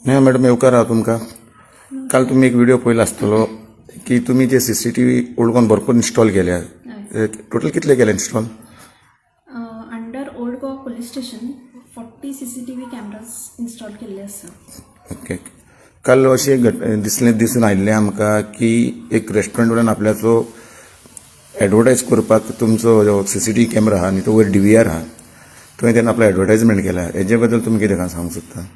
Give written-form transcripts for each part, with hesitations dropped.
नाही मॅडम येवकार आहा तुमकां. काल तुम्ही एक व्हिडिओ पळयलो आसतलो की तुम्ही जे CCTV ओल्ड गोवन भरपूर इन्स्टॉल केल्या. टोटल कितले केले install? Under old Goa police station 40 CCTV cameras install केल्ले आसा. ओके. काल अशें दिसून आयिल्लें आमकां की एक रेस्टॉरंट वयल्यान आपल्याचो एडवर्टायज करपाक तुमचो जो CCTV कॅमेरा आहा न्ही तो वयर DVR आहा, तुवें तेन्ना आपलो एडवर्टायजमेंट केला. हेजे बद्दल तुमी कितें सांगूंक सोदता?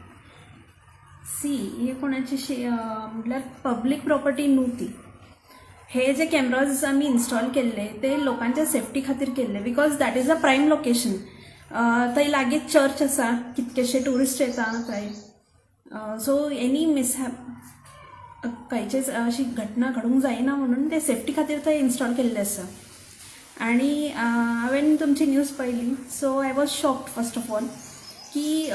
हे कोणाची म्हटल्यार पब्लीक प्रॉपर्टी न्हू ती. हे जे कॅमेराज आमी इन्स्टॉल केल्ले ते लोकांच्या सेफ्टी खातीर केल्ले, because that is a prime location. थंय लागींच चर्च आसा, कितकेशे टुरिस्ट येता थंय. सो एनी मिसहॅप खंयचीच अशी घटना घडूंक जायना म्हणून ते सेफ्टी खातीर थंय इन्स्टॉल केल्ले आसा. आणि हांवें तुमची न्यूज पळयली, so I was shocked first of all की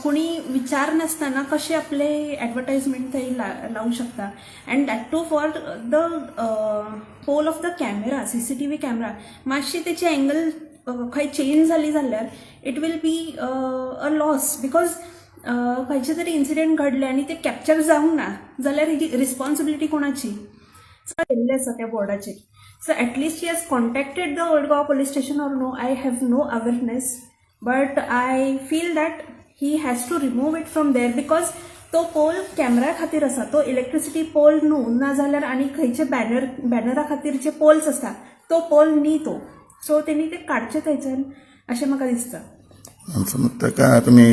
कोणी विचार नासतना कशें आपले एडवर्टायजमेंट थंय लावूंक शकता. And that too for the pole of the camera, CCTV camera. मातशी तेची एंगल खंय चेंज जाली जाल्यार it will be a loss, because खंयचे तरी इन्सिडेंट घडले आनी ते कॅप्चर जावंक ना जाल्यार हेजी रिस्पॉन्सिबिलिटी कोणाची? केल्ले आसा त्या बोर्डाचेर. So at least he has contacted the old Goa police station or no, I have no awareness. But I feel that he has to remove it from there, because तो पोल कॅमेरा खातीर आसा, तो इलेक्ट्रिसिटी पोल न्हू. ना जाल्यार आनी खंयचे बॅनरा खातीर जे पोल्स आसता तो पोल न्ही तो. सो तेणी ते काडचे थंयच्यान अशें म्हाका दिसता. ताका तुमी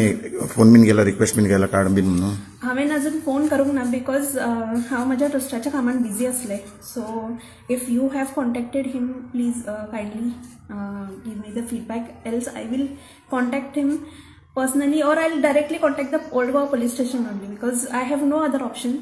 फोन बीन केला, रिक्वेस्ट बीन केला कार्ड बीन म्हणून? हांवें अजून फोन करूंक ना, बिकॉज हांव म्हज्या ट्रस्टाच्या कामान बिजी आसलें. So if you have contacted him, please kindly give me the feedback, else I will contact him personally, or I'll directly contact the Old Goa police station only, because I have no other option.